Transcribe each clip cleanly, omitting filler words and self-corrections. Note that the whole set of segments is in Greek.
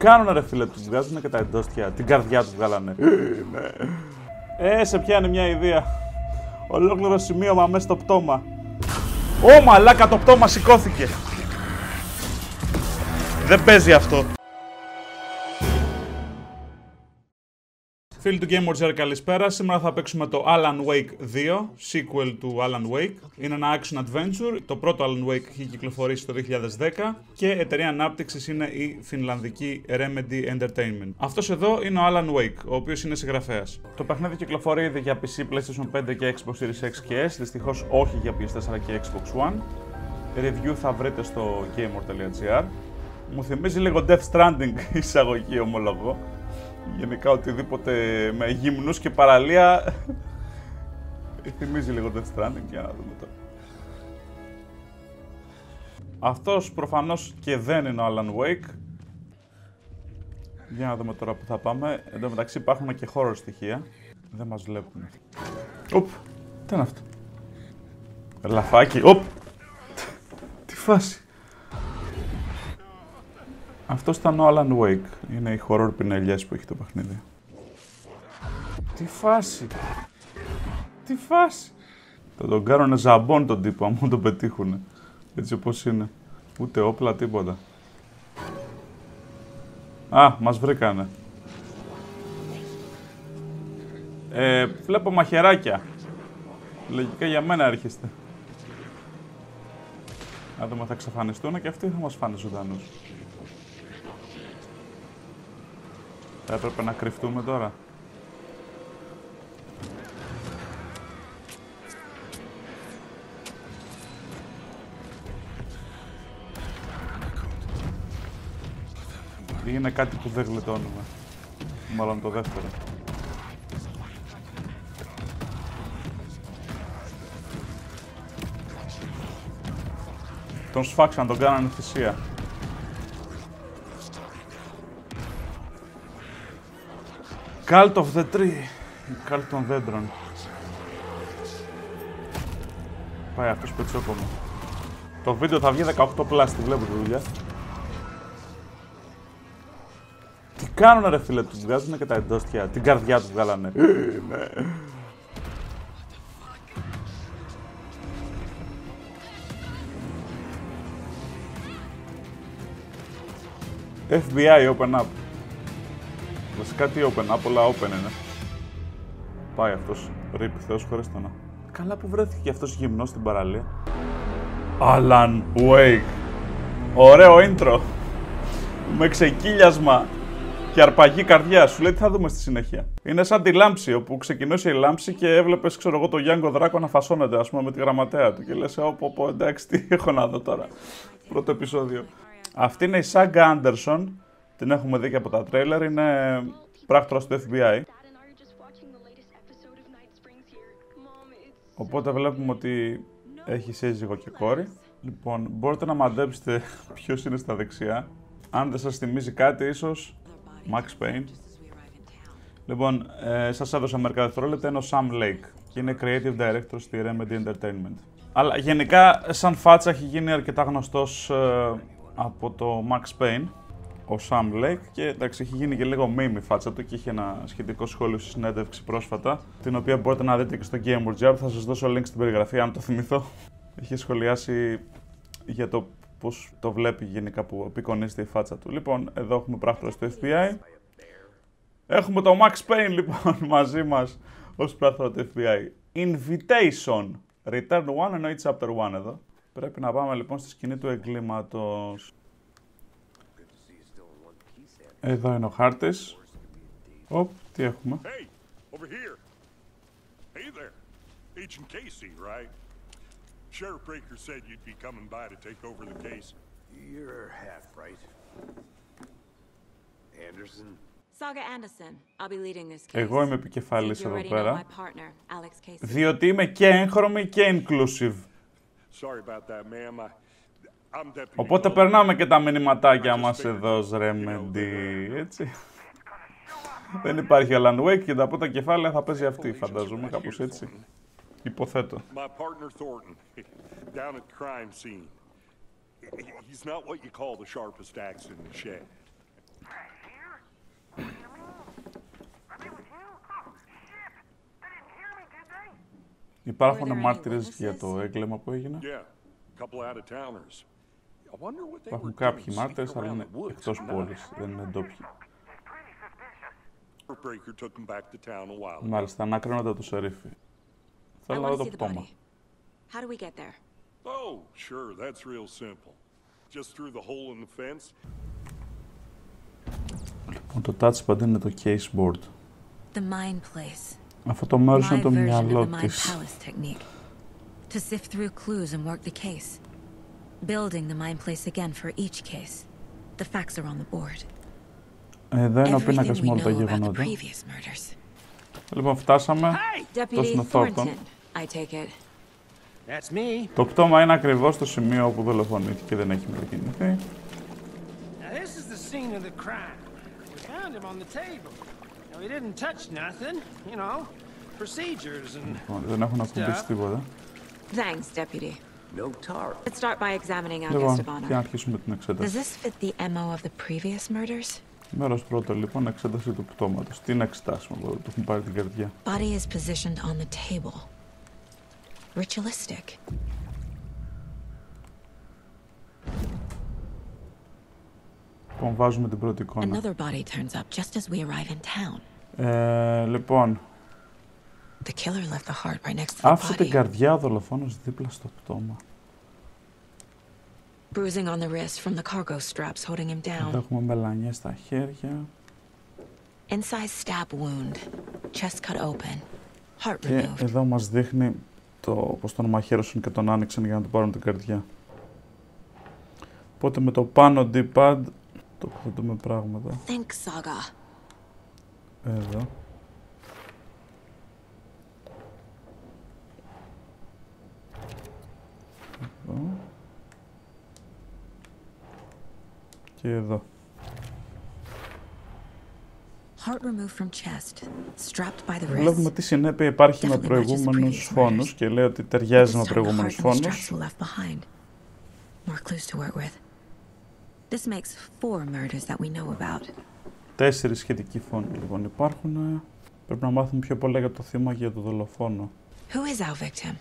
κάνουνε ρε φίλε, τους βγάζουνε και τα εντόστια, την καρδιά τους βγάλανε. Σε πιάνει μια ιδέα. Ολόκληρο σημείωμα μέσα στο πτώμα. Ω μαλάκα, το πτώμα σηκώθηκε. Δεν παίζει αυτό. Φίλοι του GameWorld.gr, καλησπέρα. Σήμερα θα παίξουμε το Alan Wake 2, sequel του Alan Wake. Είναι ένα action adventure. Το πρώτο Alan Wake έχει κυκλοφορήσει το 2010 και εταιρεία ανάπτυξης είναι η φινλανδική Remedy Entertainment. Αυτός εδώ είναι ο Alan Wake, ο οποίος είναι συγγραφέας. Το παιχνίδι κυκλοφορεί ήδη για PC, PlayStation 5 και Xbox Series X και S, δυστυχώς όχι για PS4 και Xbox One. Review θα βρείτε στο GameWorld.gr. Μου θυμίζει λίγο Death Stranding εισαγωγή, ομολογώ. Γενικά οτιδήποτε με γυμνούς και παραλία θυμίζει λίγο Death Stranding, για να δούμε τώρα. Αυτός προφανώς και δεν είναι ο Alan Wake. Για να δούμε τώρα που θα πάμε. Εν τω μεταξύ υπάρχουν και horror στοιχεία. Δεν μας βλέπουν. Οπ, τι είναι αυτό? Λαφάκι, οπ. Τι φάση. Αυτός ήταν ο Alan Wake. Είναι οι horror πινελιές που έχει το παιχνίδι. Τι φάση. Τι φάση. Θα τον κάνουνε ζαμπόν τον τύπο, άμα τον πετύχουνε. Έτσι όπως είναι. Ούτε όπλα, τίποτα. Α, μας βρήκανε. Βλέπω μαχαιράκια. Λογικά για μένα έρχεστε. Να δούμε, θα εξαφανιστούν και αυτοί θα μας φάνε ζωντανούς. Θα έπρεπε να κρυφτούμε τώρα. Είναι κάτι που δεν γλιτώνουμε. Μάλλον το δεύτερο. Τον σφάξαν, τον κάνανε θυσία. Cult of the Tree. Η Cult των δέντρων. Πάει αυτός πετσόκομο. Το βίντεο θα βγει 18 πλάστη, βλέπετε δουλειά. Τι κάνουνε ρε φίλε, τους βγάζουνε και τα εντόστια, την καρδιά τους βγάλανε. FBI, open up. Βασικά τι open up, όλα open είναι. Πάει αυτός, ρίπ, Θεός χωρίστονα. Καλά που βρέθηκε αυτός γυμνός στην παραλία. Alan Wake. Ωραίο intro. Με ξεκύλιασμα και αρπαγή καρδιά. Σου λέει τι θα δούμε στη συνέχεια. Είναι σαν τη λάμψη, όπου ξεκινούσε η λάμψη και έβλεπες, ξέρω εγώ, το Γιάνγκο Δράκο να φασώνεται, ας πούμε, με τη γραμματέα του. Και λες, πω, εντάξει, τι έχω να δω τώρα. Πρώτο επεισόδιο. Αυτή είναι η Σάγκα Άντερσον. Την έχουμε δει και από τα τρέιλερ. Είναι πράκτορας του FBI. Οπότε βλέπουμε ότι έχει σύζυγο και κόρη. Λοιπόν, μπορείτε να μαντέψετε ποιος είναι στα δεξιά. Αν δεν σας θυμίζει κάτι, ίσως Max Payne. Λοιπόν, σας έδωσα μερικά δευτερόλεπτα, είναι ο Sam Lake και είναι Creative Director στη Remedy Entertainment. Αλλά γενικά, σαν φάτσα έχει γίνει αρκετά γνωστός από το Max Payne, ο Sam Lake, και εντάξει, έχει γίνει και λίγο meme η φάτσα του και είχε ένα σχετικό σχόλιο στη συνέντευξη πρόσφατα, την οποία μπορείτε να δείτε και στο GameWorld.gr, θα σας δώσω link στην περιγραφή αν το θυμηθώ. Είχε σχολιάσει για το πώς το βλέπει γενικά που απεικονίζεται η φάτσα του. Λοιπόν, εδώ έχουμε πράκτορα του FBI. Έχουμε το Max Payne λοιπόν μαζί μας ως πράκτορα του FBI. Invitation. Return 1 εννοεί Chapter 1 εδώ. Πρέπει να πάμε λοιπόν στη σκηνή του εγκλήματος. Εδώ είναι ο χάρτης. Οπ, τι έχουμε. Hey, over here. Hey there. Agent Casey, right? Sheriff Breaker said you'd be coming by to take over the case. You're half right. Anderson. Saga Anderson. I'll be leading this case. Εγώ είμαι επικεφαλής εδώ πέρα. Alex Casey. Διότι είμαι και έγχρωμη και inclusive. Sorry about that, ma'am. I'm deputy. Οπότε περνάμε και τα μηνυματάκια μας εδώ ως Remedy, έτσι. Δεν υπάρχει Alan Wake και τα πρώτα κεφάλαια θα παίζει αυτή, φανταζούμε, κάπως έτσι. Υποθέτω. My partner Thornton, down at the crime scene. He's not what you call the sharpest axe in the shed. Υπάρχουν μάρτυρες για το έγκλημα που έγινε. Υπάρχουν κάποιοι μάρτυρες, αλλά είναι εκτός πόλης, δεν είναι ντόπιοι. Μάλιστα, ανακρίνονται το σερίφι. Θέλω να δω το πτώμα. Λοιπόν, το touchpad είναι το case board. Αυτό το μέρος είναι το μυαλό της. To sift through clues and work the case. Building the mind place again for each case. The facts are on the board. Εδώ είναι ο πίνακας με όλα τα γεγονότα. Λοιπόν, φτάσαμε στο Σνοθόρτον. Το πτώμα είναι ακριβώς στο σημείο όπου δολοφονήθηκε, δεν έχει μετακινηθεί. Λοιπόν, δεν έχουν ακουμπήσει τίποτα. Thanks, Deputy. No tar. Let's start by examining our Λοιπόν, guest of και honor. να αρχίσουμε την Does εξέταση. this fit the MO of the previous murders? Μέρος πρώτο, λοιπόν, εξέταση του πτώματος. Τι να εξετάσουμε, εδώ, του έχουν πάρει την καρδιά. Body is positioned on the table. Ritualistic. Λοιπόν, βάζουμε την πρώτη εικόνα. Another body turns up just as we arrive in town. Λοιπόν, The killer left the heart right next to the άφησε την body. καρδιά ο δολοφόνος δίπλα στο πτώμα. Bruising on the wrist from the cargo straps holding him Εδώ down. έχουμε μελανιές στα χέρια. Inside stab wound. Chest cut open. Heart Και removed. εδώ μας δείχνει πως τον μαχαίρωσαν και τον άνοιξαν για να του πάρουν την καρδιά. Οπότε με το πάνω D-pad τοποθετούμε πράγματα. Think saga. Εδώ. Εδώ. Και εδώ. Heart removed from chest. Strapped by the wrist. Βλέπουμε τι συνέπεια υπάρχει με προηγούμενους φόνους και λέει ότι ταιριάζει με προηγούμενους φόνους. More clues to work with. This makes 4 murders that we know about. 4 σχετικοί φόνοι λοιπόν υπάρχουν. Πρέπει να μάθουμε πιο πολλά για το θύμα και για το δολοφόνο. Who is our victim?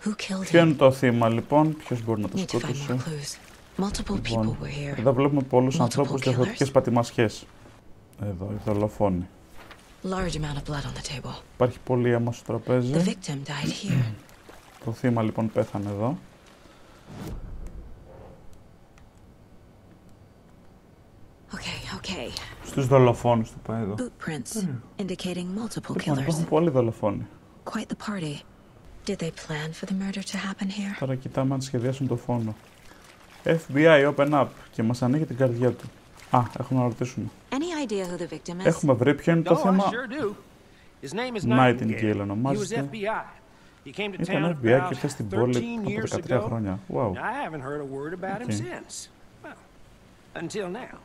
Who killed Ποιο είναι him? το θύμα λοιπόν, ποιος μπορεί να το Need to find more σκότωσε. clues. Multiple people Λοιπόν, were here. εδώ βλέπουμε πολλούς Multiple ανθρώπους διαφορετικές killers. πατημασιές. Εδώ, οι δολοφόνοι. Large amount of blood on the table. Υπάρχει πολύ αίμα στο The τραπέζι. victim died here. Το θύμα λοιπόν πέθανε εδώ. Okay. Στους δολοφόνους του πάει εδώ. Boot prints indicating multiple Λοιπόν, killers. υπάρχουν πολλοί δολοφόνοι. Quite the party. Did they plan for the murder to happen here? Τώρα κοιτάμε αν σχεδιάσουν το φόνο. FBI, open up. Και μας ανοίγει την καρδιά του. Α, έχουμε να ρωτήσουμε. Any idea who the victim is? Έχουμε βρει ποιο είναι το Oh, I θέμα. sure do. His name is Nightingale Nightingale. He was ονομάζεται. FBI. He came to town Ήταν FBI και about ήρθε στην 13 πόλη years από 13 ago. χρόνια. Wow. I haven't heard a word about him Okay. since. Well, until now.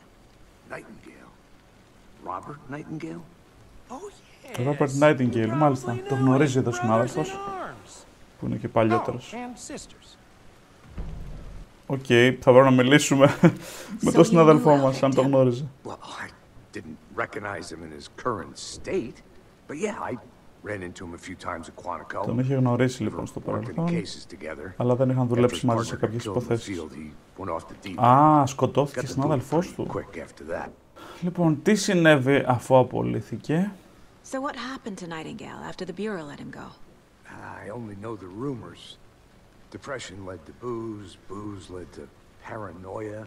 Nightingale. Robert Nightingale? Oh, yes. Robert Nightingale, You μάλιστα. probably Το know γνωρίζει his εδώ brothers συνάδελφος, in arms. που είναι και Oh, παλιότερος. and sisters. Οκ, θα πρέπει να μιλήσουμε με τον συνάδελφό μας, αν το γνώριζε. Well, I didn't recognize him in his current state, but yeah, I ran into him a few times at Quantico. Τον είχε γνωρίσει λοιπόν στο Working in παρελθόν, cases together. αλλά δεν είχαν After δουλέψει his μαζί σε partner got κάποιες killed in the υποθέσεις. field, he went off the deep end. Α, Got σκοτώθηκε the boot συνάδελφός pretty του. quick after that. Λοιπόν, τι συνέβη αφού απολύθηκε? So what happened to Nightingale after the Bureau let him go? I only know the rumors. Depression led to booze, booze led to paranoia.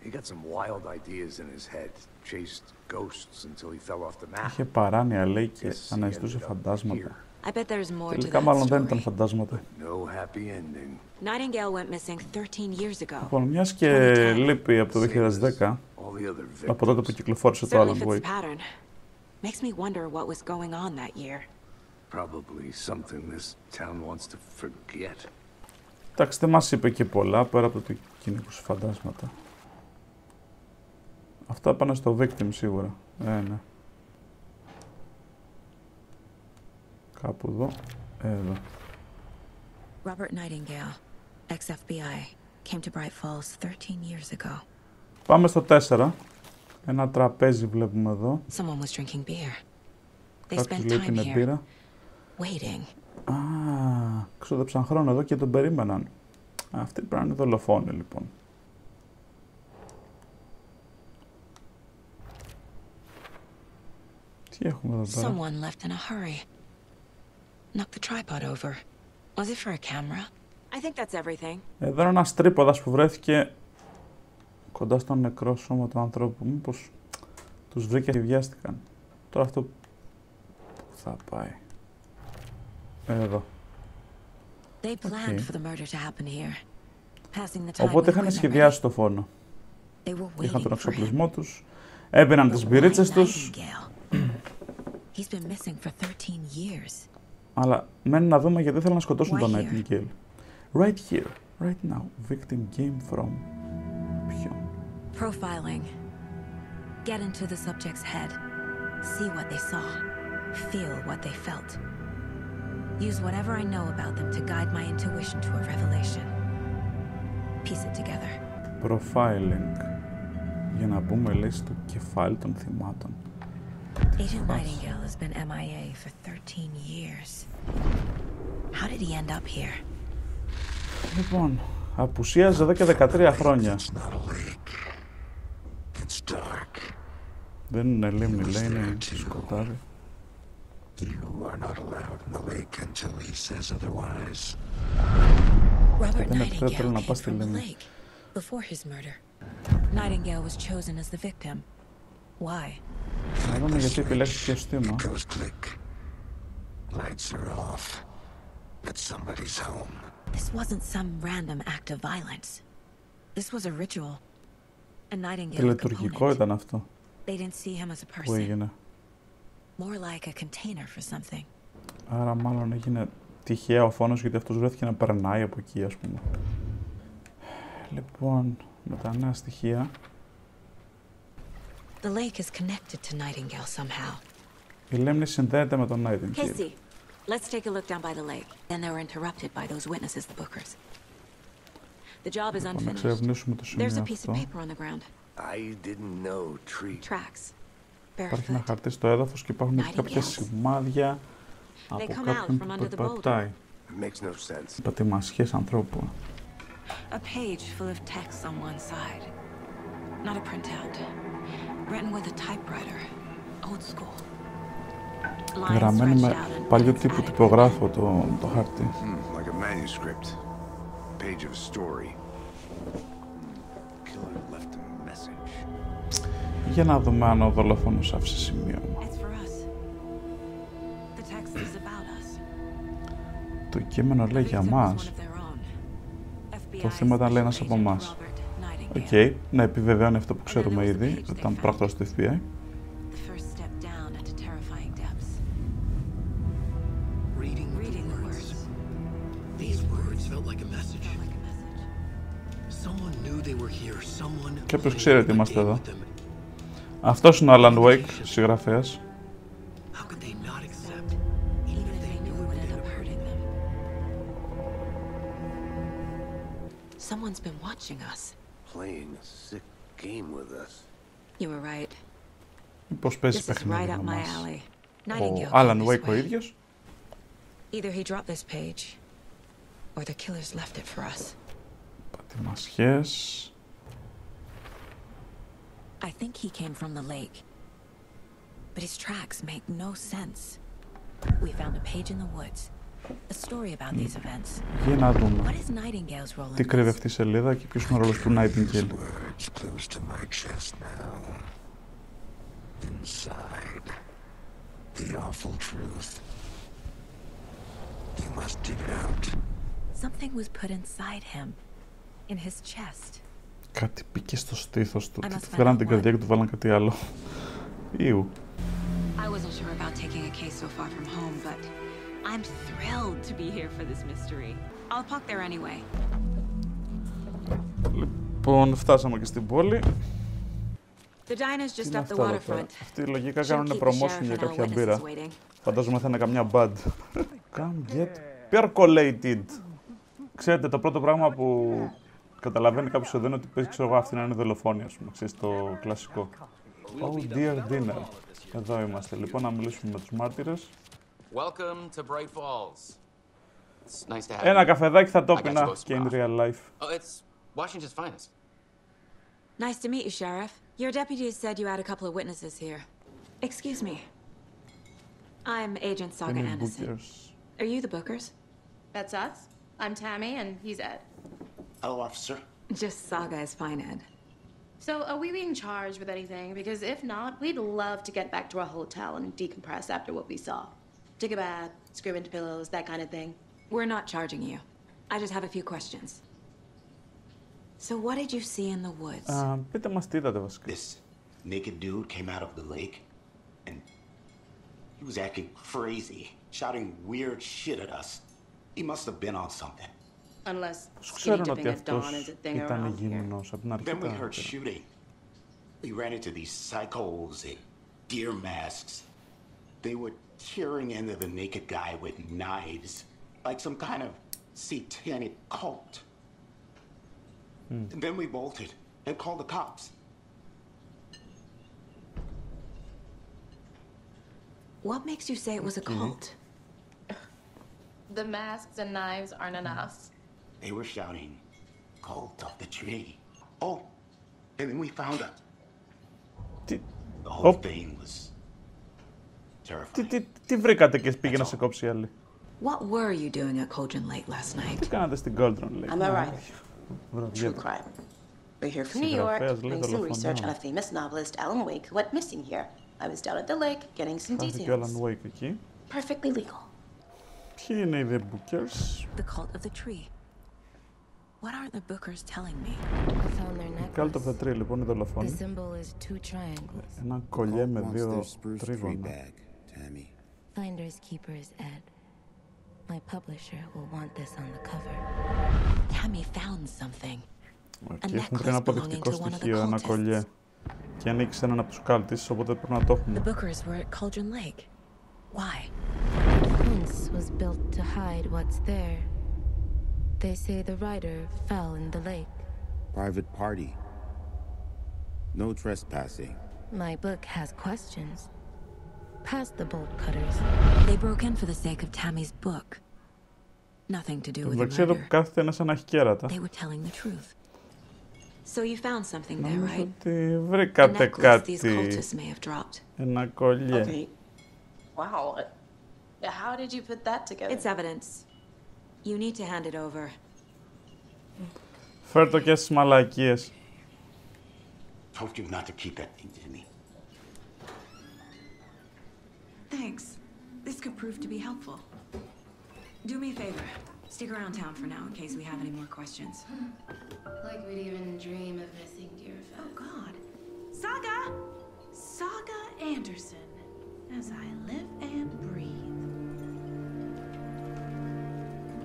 He got some wild ideas in his head, chased ghosts until he fell off the map. Είχε παράνοια, λέει, και Yes, he αναζητούσε ended up φαντάσματα. I bet there's more to Τελικά that μάλλον δεν ήταν story. φαντάσματα. No happy ending. Nightingale went missing 13 years ago. Λοιπόν, μιας και λείπει από το 2010, All the other από τότε που victims κυκλοφόρησε το Certainly Alan fits the Wake. pattern. Makes me wonder what was going on that year. probably something this town wants to forget. Εντάξει, δεν μας είπε και πολλά, πέρα από το ότι κυνηγούσε φαντάσματα. Αυτά πάνε στο victim σίγουρα. Ναι. Κάπου εδώ. Εδώ. Robert Nightingale, ex-FBI, came to Bright Falls 13 years ago. Πάμε στο 4. Ένα τραπέζι βλέπουμε εδώ. Someone was drinking beer. They Κάποιος spent λέει time πίνε here, μπύρα. waiting. Α, ξόδεψαν χρόνο εδώ και τον περίμεναν. Αυτή πρέπει να είναι δολοφόνη, λοιπόν. Τι έχουμε εδώ πέρα? Someone left in a hurry. Knocked the tripod over. Was it for a camera? I think that's everything. Εδώ είναι ένας τρίποδας που βρέθηκε κοντά στο νεκρό σώμα του ανθρώπου. Μήπως τους βρήκε και βιάστηκαν. Τώρα αυτό που θα πάει? Εδώ. They planned for the murder to happen here. Passing the time Οπότε with είχαν equipment σχεδιάσει το φόνο. ready. They were Είχαν τον waiting for him. εξοπλισμό τους, έμπαιναν τις μπυρίτσες τους, He's been missing for 13 years. αλλά μένει να δούμε γιατί ήθελαν να σκοτώσουν Why τον here? Nightingale. Right here, right now, victim came from... Ποιον? Profiling. Get into the subject's head. See what they saw. Feel what they felt. Use whatever I know about them to guide my intuition to a revelation. Piece it together. Profiling. Για να μπούμε, λέει, στο κεφάλι των θυμάτων. Agent Nightingale has been MIA for 13 years. How did he end up here? Λοιπόν, απουσίαζε εδώ και 13 χρόνια. Δεν είναι λίμνη, λέει, είναι σκοτάδι. Robert Δεν επιτρέπεται Nightingale να came πας στη from the λίμνη. lake before his murder. Nightingale was chosen as the victim. Why? Να δούμε γιατί επιλέχθηκε ως θύμα. This wasn't some random act of violence. This was a ritual. A Nightingale Τελετουργικό component. ήταν αυτό They didn't see him as a που person. έγινε. More like a container for something. Άρα μάλλον έγινε τυχαία ο φόνος γιατί αυτός βρέθηκε να περνάει από εκεί, ας πούμε. Λοιπόν, με τα νέα στοιχεία. The lake is connected to Nightingale somehow. Η λίμνη συνδέεται με τον Nightingale. Casey, let's take a look down by the lake. Then they were interrupted by those witnesses, the Bookers. The job is Να unfinished. εξερευνήσουμε το σημείο There's a piece of αυτό. paper on the ground. I didn't know tree. Tracks. Υπάρχει ένα Barefoot. χαρτί στο έδαφος και υπάρχουν και κάποια Nightingales. σημάδια από come out κάποιον from που under the περπατάει. It makes no sense. Πατημασιές ανθρώπου. A page full of text on one side. Not a printout. Written with a typewriter. Old school. Lines Γραμμένο stretched με out and παλιό pens τύπου added. τυπογράφο το χαρτί. Like a manuscript. Page of a story. Killer left a message. Για να δούμε αν ο δολοφόνος άφησε σημείωμα. It's for us. The text is about us. Το κείμενο λέει The για victim was μας. one of their own. Το FBI θύμα ήταν, λέει, ένας Special από Agent εμάς. Robert Οκ, Nightingale. να επιβεβαιώνει αυτό που ξέρουμε there was the ήδη, page ότι they ήταν found. πράκτορας του FBI. The first step down into terrifying depths. Reading Reading the the words. words. These words felt like a message. Felt like a message. Someone knew they were here. Someone Και όποιος played ξέρει ότι a είμαστε game εδώ. with them. Αυτός είναι ο Alan Wake, συγγραφέας. How could they not accept? Even if they knew it would end up hurting them. Someone's been watching us. Playing a sick game with us. You were right. Πώς παίζει This is παιχνίδι right με up my μας. alley. Ο Nightingale Alan came this Wake ο way. ίδιος. Either he dropped this page, or the killers left it for us. Πατημασιές. I think he came from the lake. But his tracks make no sense. We found a page in the woods. A story about these events. Για να δούμε. What is Nightingale's role Τι in κρύβει this? αυτή η σελίδα και ποιος είναι ο ρόλος του Nightingale. Words close to my chest now. Inside, the awful truth. You must dig it out. Something was put inside him. In his chest. Κάτι πήγε στο στήθος του. I Και must του find βγάλαν out την what. καρδιά και του βάλαν κάτι άλλο. Ιου. I wasn't sure about taking a case so far from home, but I'm thrilled to be here for this mystery. I'll park there anyway. Λοιπόν, φτάσαμε και στην πόλη. The diner's Τι just είναι up the αυτά εδώ πέρα. waterfront. Αυτοί λογικά Should κάνουν keep the promotion sheriff για and our κάποια witnesses μπύρα. waiting. Φαντάζομαι θα είναι καμιά bad. Come get percolated. Ξέρετε, το πρώτο πράγμα που καταλαβαίνει κάποιος εδώ είναι ότι παίζει, ξέρω εγώ, αυτή να είναι δολοφόνη, ας πούμε. Ξέρεις, το κλασικό. Oh dear dinner. Εδώ είμαστε. Λοιπόν, να μιλήσουμε με τους μάρτυρες. Welcome to Bright Falls. It's nice to have Ένα you. καφεδάκι θα το I got you πίνα both και in some real life. Oh, it's Washington's finest. Nice to meet you, Sheriff. Your deputy said you had a couple of witnesses here. Excuse me. I'm Agent Saga Είναι Anderson. bookers. Are you the bookers? That's us. I'm Tammy, and he's Ed. Hello, officer. Just Saga is fine, Ed. So, are we being charged with anything? Because if not, we'd love to get back to our hotel and decompress after what we saw. Take a bath, scream into pillows, that kind of thing. We're not charging you. I just have a few questions. So what did you see in the woods? Πείτε μας τι είδατε βασικά. This naked dude came out of the lake, and he was acting crazy, shouting weird shit at us. He must have been on something. Unless Τους skinny ξέρουν dipping ότι at αυτός dawn is a thing ήταν around here. γυμνός από την αρχή. Then we τα heard πήρα. shooting. We ran into these psychos in deer masks. They were tearing into the naked guy with knives, like some kind of satanic cult. And then we bolted and called the cops. What makes you say it was a cult? The masks and knives aren't enough. They were shouting, "Cult of the tree." Oh, and then we found it. Τι, The whole Oh. thing was terrifying. τι βρήκατε και πήγε να σε κόψει η άλλη. What were you doing at Cauldron Lake last night? Τι κάνατε στην Golden Lake? I'm a writer. True Βραδιέται. crime. We're here from New York, Συγγραφέας, λέει, doing some δολοφονία. research on a famous novelist, Alan Wake, who went missing here. I was down at the lake getting some Χάθηκε ο Alan details. Wake εκεί. Perfectly legal. Ποιοι είναι οι The Bookers? The cult of the tree. What aren't the bookers telling me? I found their Cult of the necklace. Tree λοιπόν, η The δολοφόνη. symbol is two triangles. Ένα κολλιέ με Wants δύο their spruce tree τρίγωνα. bag, Tammy. Finders keepers, Ed. My publisher will want this on the cover. Tammy found something. Και έχουμε και ένα αποδεικτικό στοιχείο, ένα κολλιέ. Και ανοίξει έναν από τους κάλτες, οπότε πρέπει να το The έχουμε. bookers were at Cauldron Lake. Why? The fence was built to hide what's there. They say the writer fell in the lake. Private party. No trespassing. My book has questions. Past the bolt cutters. They broke in for the sake of Tammy's book. Nothing to do with the Εντάξει, εδώ που murder. κάθεται είναι σαν να έχει κέρατα. They were telling the truth. So you found something there, Νομίζω right? ότι A βρήκατε necklace these κάτι. cultists may have dropped. Ένα κολλιέ. Okay. Wow. How did you put that together? It's evidence. You need to hand it over. Φέρ' το και στις μαλακίες. Told you not to keep that thing to me. Thanks. This could prove to be helpful. Do me a favor. Stick around town for now in case we have any more questions. Like we'd even dream of missing dear Oh, Fez. God. Saga! Saga Anderson. As I live and breathe.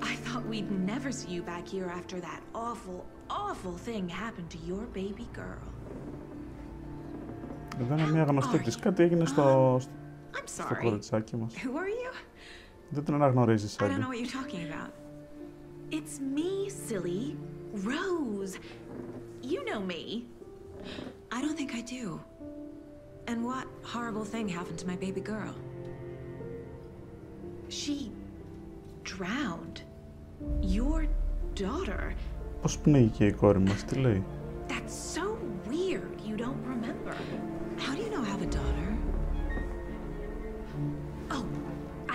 I thought we'd never see you back here after that awful, awful thing happened to your baby girl. Εδώ είναι μια γνωστή της. Κάτι έγινε στο I'm στο sorry. κοριτσάκι μας. Who are you? Δεν την αναγνωρίζεις, I don't Άντι. know what you're talking about. It's me, silly. Rose. You know me. I don't think I do. And what horrible thing happened to my baby girl? She drowned. Your daughter. Πώς πνίγηκε η κόρη μας, τι λέει? That's so weird you don't remember. How do you know I have a daughter? Oh,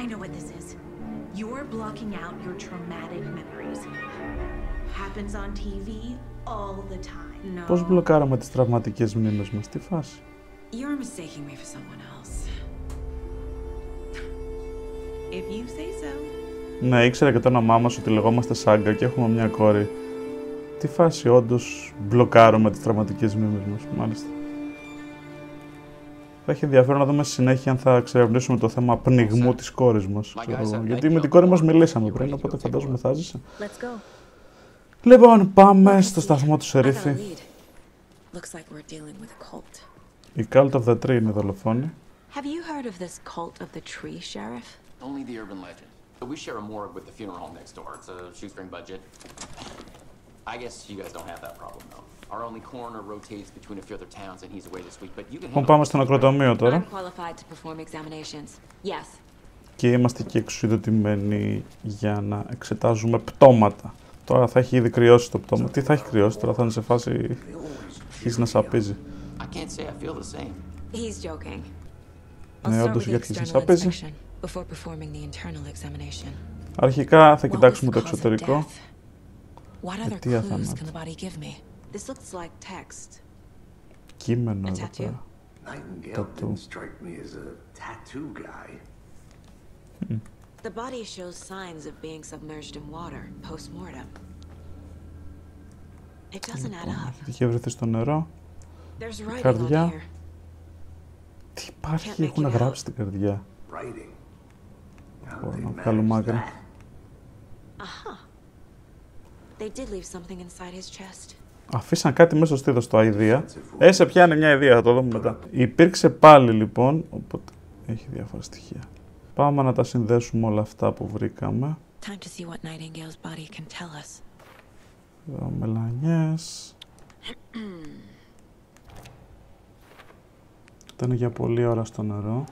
I know what this is. You're blocking out your traumatic memories. Happens on TV all the time. No. Πώς μπλοκάραμε τις τραυματικές μνήμες μας, τι φάση? You're mistaking me for someone else. If you say so. Ναι, ήξερα και το όνομά μας ότι λεγόμαστε Σάγκα και έχουμε μια κόρη. Τι φάση, όντως μπλοκάρουμε τις τραυματικές μνήμες μας, μάλιστα. Θα έχει ενδιαφέρον να δούμε στη συνέχεια αν θα εξερευνήσουμε το θέμα πνιγμού της κόρης μας. Γιατί με την κόρη μας μιλήσαμε πριν, οπότε φαντάζομαι θα ζήσε. Λοιπόν, πάμε στο σταθμό του Σερίφη. Η Cult of the Tree είναι η δολοφόνη. Have you heard of this cult of the tree, Sheriff? Only the urban legend. But we share a morgue with the funeral home next door. It's a shoestring budget. I guess you guys don't have that problem, though. Our only coroner rotates between a few other towns, and he's away this week. But you can handle. Πάμε στο νεκροτομείο τώρα. I'm qualified to perform examinations. Yes. Και είμαστε και εξουσιοδοτημένοι για να εξετάζουμε πτώματα. Τώρα θα έχει ήδη κρυώσει το πτώμα. Τι θα έχει κρυώσει, τώρα θα είναι σε φάση... αρχίζει να σαπίζει. Ναι, όντως γιατί αρχίζει να σαπίζει. Αρχικά θα κοιτάξουμε το εξωτερικό. Αιτία θανάτου. Κείμενο εδώ πέρα. The body shows signs of being submerged in water post-mortem. It doesn't add up. Είχε βρεθεί στο νερό. There's writing on Καρδιά. here. Τι υπάρχει, έχουν γράψει την καρδιά. Μπορώ να βγάλω άκρη. Aha. They did leave something inside his chest. Αφήσαν κάτι μέσα στο στήθος, το αηδία. Σε πιάνει μια ιδέα, θα το δούμε μετά. Υπήρξε πάλι λοιπόν, οπότε έχει διάφορα στοιχεία. Πάμε να τα συνδέσουμε όλα αυτά που βρήκαμε. Εδώ μελανιές. Ήταν για πολλή ώρα στο νερό.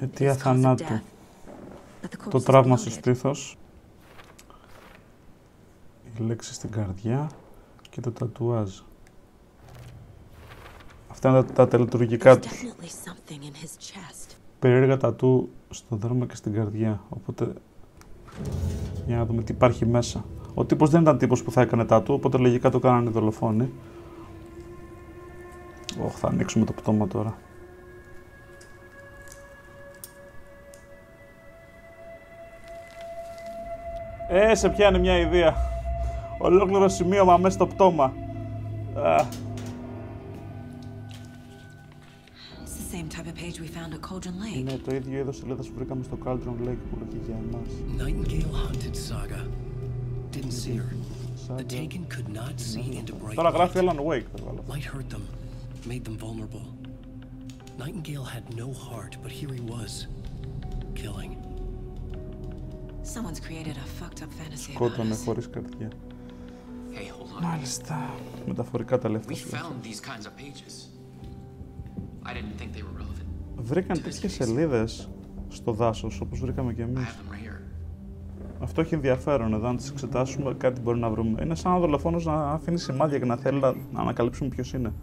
Αιτία θανάτου. Το τραύμα στο στήθος. Η λέξη στην καρδιά και το τατουάζ. Αυτά είναι τα τελετουργικά του. Περίεργα τατού στο δέρμα και στην καρδιά. Οπότε, για να δούμε τι υπάρχει μέσα. Ο τύπος δεν ήταν τύπος που θα έκανε τατού, οπότε λογικά το κάνανε οι δολοφόνοι. Θα ανοίξουμε το πτώμα τώρα. Σε πιάνει μια ιδέα. Ολόκληρο σημείωμα μέσα στο πτώμα. Είναι το ίδιο είδος σελίδας που βρήκαμε στο Cauldron Lake που λέγει για εμάς. Τώρα γράφει Alan Wake. Nightingale had no heart, but here he was, killing. Someone's created a fucked up fantasy about Σκότωνε us. χωρίς καρδιά. Hey, hold on. Μάλιστα. Μεταφορικά τα λεφτά. We found these kinds of pages. I didn't think they were relevant. Βρήκαν τέτοιες σελίδες στο δάσος, όπως βρήκαμε και εμείς. Αυτό έχει ενδιαφέρον, εδώ αν τις εξετάσουμε κάτι μπορεί να βρούμε. Είναι σαν ο δολοφόνος να αφήνει σημάδια και να θέλει να ανακαλύψουμε ποιος είναι.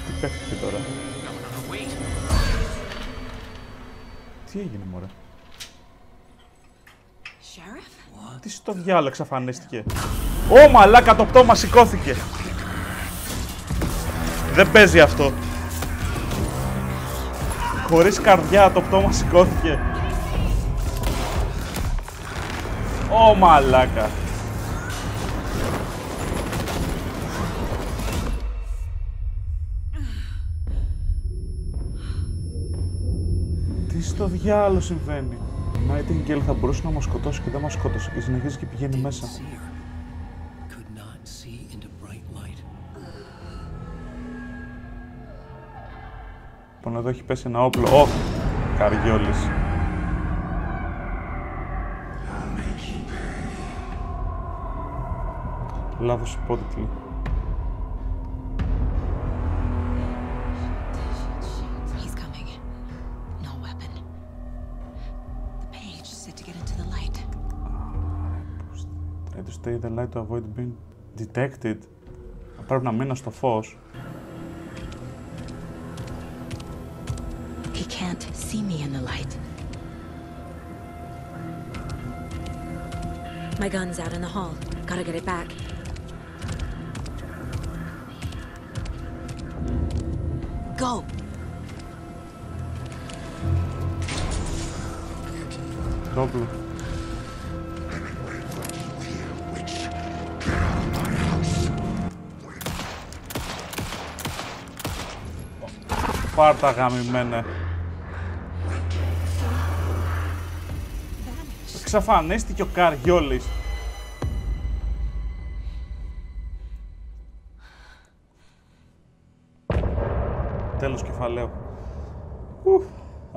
Τι παίχτηκε τώρα. Τι έγινε, μωρέ. Τι στο διάλογο εξαφανίστηκε. Ω, μαλάκα, το πτώμα σηκώθηκε. Δεν παίζει αυτό. Χωρίς καρδιά το πτώμα σηκώθηκε. Ω, μαλάκα. Τι στο διάλογο συμβαίνει. Ο Nightingale θα μπορούσε να μας σκοτώσει και δεν μας σκότωσε και συνεχίζει και πηγαίνει μέσα. Λοιπόν, εδώ έχει πέσει ένα όπλο. Ω! Καριόλης. Λάθος υπότιτλοι. To stay in the light to avoid being detected. Πρέπει να μείνω στο φως. He can't see me in the light. My gun's out in the hall. Gotta get it back. Go! Όπλο. Πάρτα γαμημένε. Εξαφανίστηκε ο Καριόλης. Τέλος κεφαλαίου.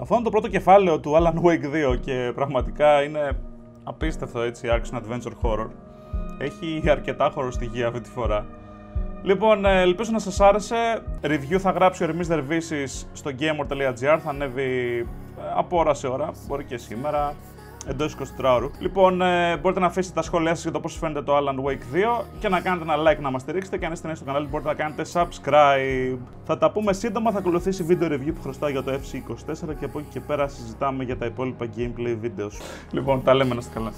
Αυτό είναι το πρώτο κεφάλαιο του Alan Wake 2 και πραγματικά είναι απίστευτο έτσι, action adventure horror. Έχει αρκετά χωροστοιχεία αυτή τη φορά. Λοιπόν, ελπίζω να σας άρεσε. Review θα γράψει ο Ερμής Δερβίσης στο GameWorld.gr. Θα ανέβει από ώρα σε ώρα, μπορεί και σήμερα, εντός 24ωρου. Λοιπόν, μπορείτε να αφήσετε τα σχόλιά σας για το πώς φαίνεται το Alan Wake 2 και να κάνετε ένα like να μας στηρίξετε. Και αν είστε νέοι στο κανάλι, μπορείτε να κάνετε subscribe. Θα τα πούμε σύντομα. Θα ακολουθήσει βίντεο review που χρωστάω για το FC24 και από εκεί και πέρα συζητάμε για τα υπόλοιπα gameplay βίντεο. Λοιπόν, τα λέμε, να είστε καλά.